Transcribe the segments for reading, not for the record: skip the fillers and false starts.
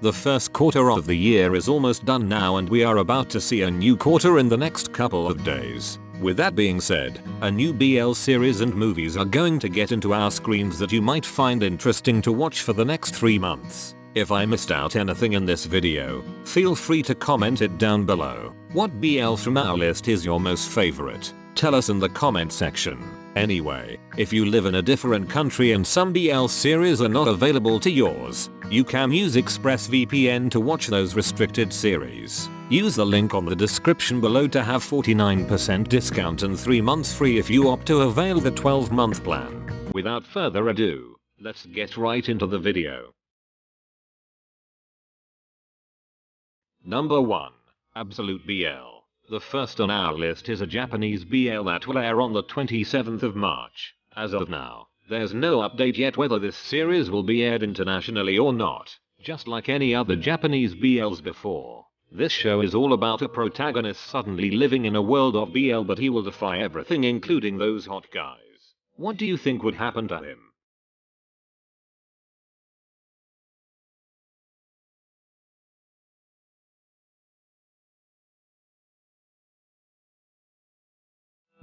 The first quarter of the year is almost done now and we are about to see a new quarter in the next couple of days. With that being said, a new BL series and movies are going to get into our screens that you might find interesting to watch for the next 3 months. If I missed out anything in this video, feel free to comment it down below. What BL from our list is your most favorite? Tell us in the comment section. Anyway, if you live in a different country and some BL series are not available to yours, you can use ExpressVPN to watch those restricted series. Use the link on the description below to have 49% discount and 3 months free if you opt to avail the 12-month plan. Without further ado, let's get right into the video. Number 1. Absolute BL. The first on our list is a Japanese BL that will air on the 27th of March. As of now, there's no update yet whether this series will be aired internationally or not. Just like any other Japanese BLs before, this show is all about a protagonist suddenly living in a world of BL, but he will defy everything, including those hot guys. What do you think would happen to him?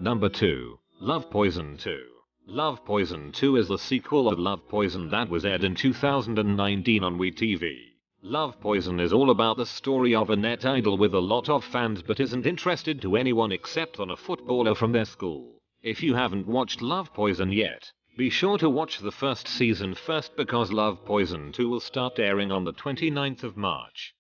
Number 2. Love Poison 2. Love Poison 2 is the sequel of Love Poison that was aired in 2019 on WeTV. Love Poison is all about the story of a net idol with a lot of fans but isn't interested to anyone except on a footballer from their school. If you haven't watched Love Poison yet, be sure to watch the first season first because Love Poison 2 will start airing on the 29th of March.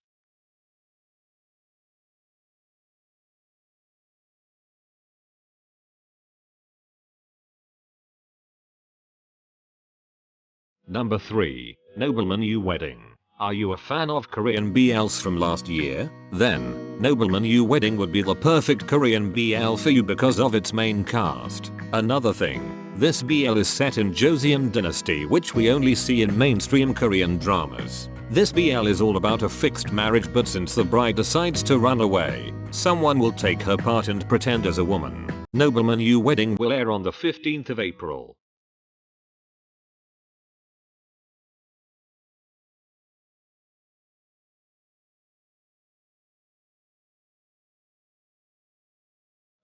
Number 3. Nobleman Wedding. Are you a fan of Korean BLs from last year? Then, Nobleman Wedding would be the perfect Korean BL for you because of its main cast. Another thing, this BL is set in Joseon Dynasty, which we only see in mainstream Korean dramas. This BL is all about a fixed marriage, but since the bride decides to run away, someone will take her part and pretend as a woman. Nobleman Wedding will air on the 15th of April.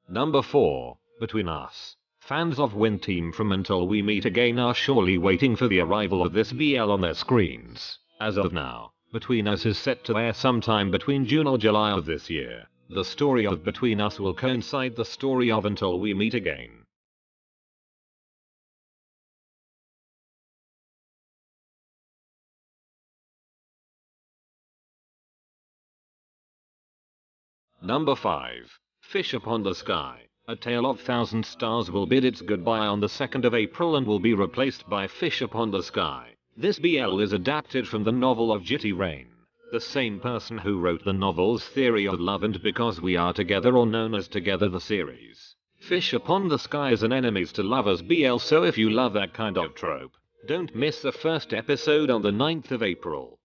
Number 4. Between Us. Fans of Win Team from Until We Meet Again are surely waiting for the arrival of this BL on their screens. As of now, Between Us is set to air sometime between June or July of this year. The story of Between Us will coincide the story of Until We Meet Again. Number 5. Fish Upon the Sky. A Tale of Thousand Stars will bid its goodbye on the 2nd of April and will be replaced by Fish Upon the Sky. This BL is adapted from the novel of Jitty Rain, the same person who wrote the novels Theory of Love and Because We Are Together, or known as Together the series. Fish Upon the Sky is an enemies to lovers BL, so if you love that kind of trope, don't miss the first episode on the 9th of April.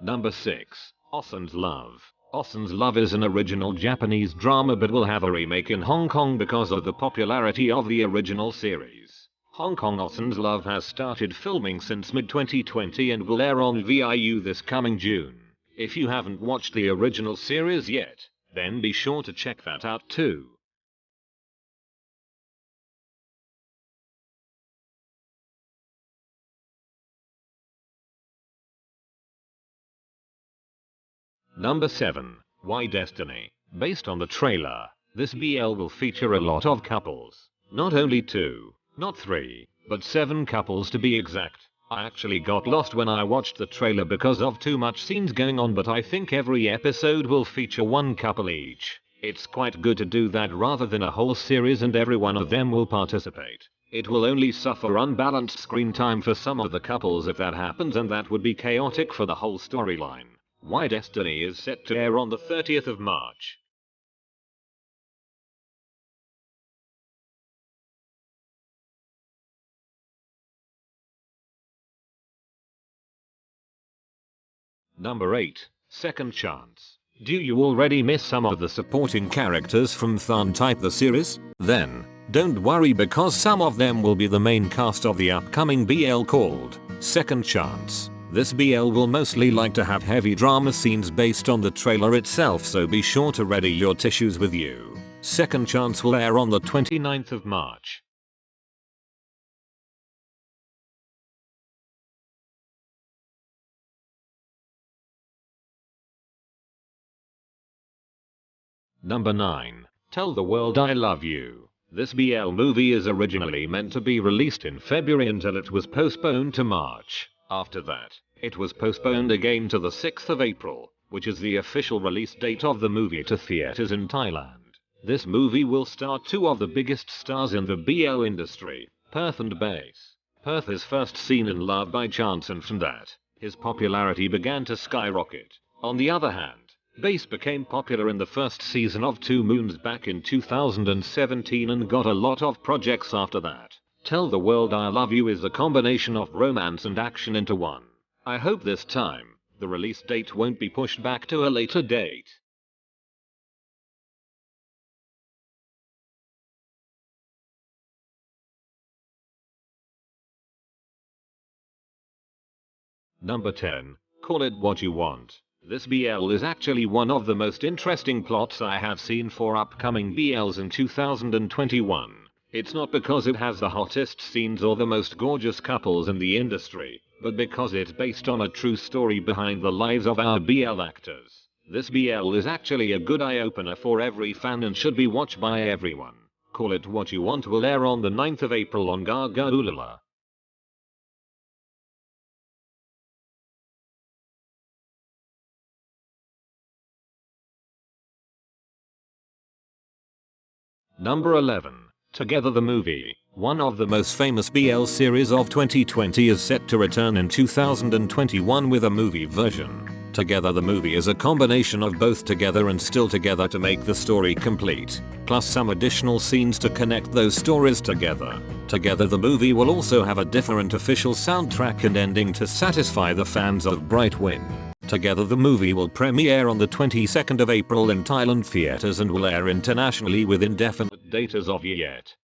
Number 6. Osuns Love. Osuns Love is an original Japanese drama but will have a remake in Hong Kong because of the popularity of the original series. Hong Kong Osuns Love has started filming since mid-2020 and will air on VIU this coming June. If you haven't watched the original series yet, then be sure to check that out too. Number 7. Why Destiny. Based on the trailer, this BL will feature a lot of couples. Not only 2, not 3, but 7 couples to be exact. I actually got lost when I watched the trailer because of too much scenes going on, but I think every episode will feature 1 couple each. It's quite good to do that rather than a whole series and every one of them will participate. It will only suffer unbalanced screen time for some of the couples if that happens, and that would be chaotic for the whole storyline. Why Destiny is set to air on the 30th of March. Number 8. Second Chance. Do you already miss some of the supporting characters from Thorn Type the series? Then, don't worry because some of them will be the main cast of the upcoming BL called Second Chance. This BL will mostly like to have heavy drama scenes based on the trailer itself, so be sure to ready your tissues with you. Second Chance will air on the 29th of March. Number 9. Tell the World I Love You. This BL movie is originally meant to be released in February until it was postponed to March. After that, it was postponed again to the 6th of April, which is the official release date of the movie to theaters in Thailand. This movie will star two of the biggest stars in the BL industry, Perth and Bass. Perth is first seen in Love by Chance, and from that, his popularity began to skyrocket. On the other hand, Bass became popular in the first season of Two Moons back in 2017 and got a lot of projects after that. Tell the World I Love You is a combination of romance and action into one. I hope this time, the release date won't be pushed back to a later date. Number 10. Call It What You Want. This BL is actually one of the most interesting plots I have seen for upcoming BLs in 2021. It's not because it has the hottest scenes or the most gorgeous couples in the industry, but because it's based on a true story behind the lives of our BL actors. This BL is actually a good eye-opener for every fan and should be watched by everyone. Call It What You Want will air on the 9th of April on Gaga Ulala. Number 11. Together the Movie. One of the most famous BL series of 2020 is set to return in 2021 with a movie version. Together the Movie is a combination of both Together and Still Together to make the story complete, plus some additional scenes to connect those stories together. Together the Movie will also have a different official soundtrack and ending to satisfy the fans of Bright Wind. Together the Movie will premiere on the 22nd of April in Thailand theaters and will air internationally with indefinite date as of yet.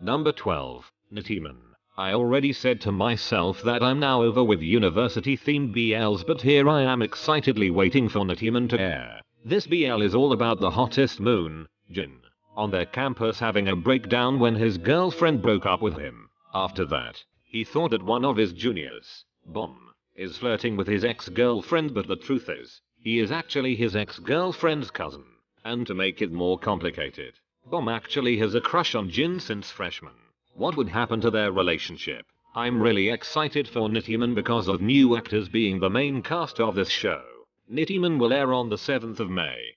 Number 12. Nitimon. I already said to myself that I'm now over with university themed BLs, but here I am excitedly waiting for Nitimon to air. This BL is all about the hottest Moon, Jin, on their campus having a breakdown when his girlfriend broke up with him. After that, he thought that one of his juniors, Bom, is flirting with his ex-girlfriend, but the truth is, he is actually his ex-girlfriend's cousin. And to make it more complicated, Bom actually has a crush on Jin since freshman. What would happen to their relationship? I'm really excited for Nitimon because of new actors being the main cast of this show. Nitimon will air on the 7th of May.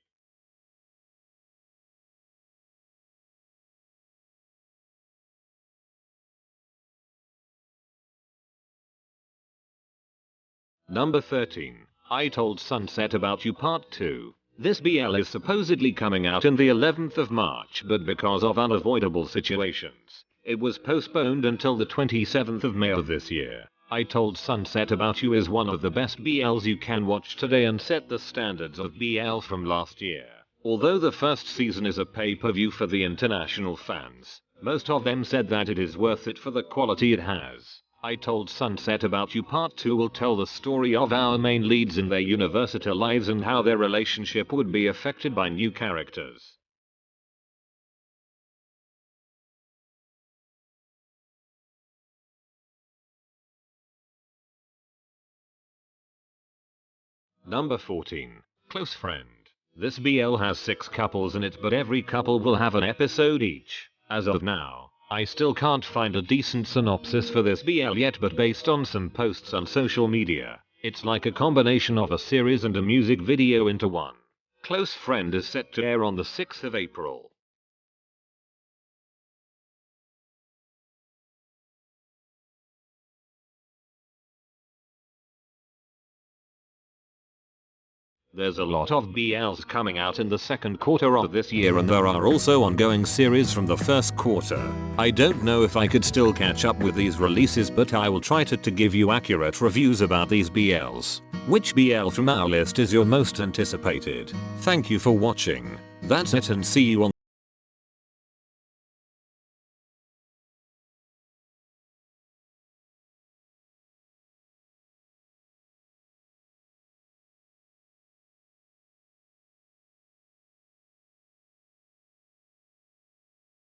Number 13. I Told Sunset About You Part 2. This BL is supposedly coming out in the 11th of March, but because of unavoidable situations, it was postponed until the 27th of May of this year. I Told Sunset About You is one of the best BLs you can watch today and set the standards of BL from last year. Although the first season is a pay-per-view for the international fans, most of them said that it is worth it for the quality it has. I Told Sunset About You Part 2 will tell the story of our main leads in their university lives and how their relationship would be affected by new characters. Number 14. Close Friend. This BL has 6 couples in it, but every couple will have an episode each. As of now, I still can't find a decent synopsis for this BL yet, but based on some posts on social media, it's like a combination of a series and a music video into one. Close Friend is set to air on the 6th of April. There's a lot of BLs coming out in the second quarter of this year, and there are also ongoing series from the first quarter. I don't know if I could still catch up with these releases, but I will try to give you accurate reviews about these BLs. Which BL from our list is your most anticipated? Thank you for watching. That's it, and see you on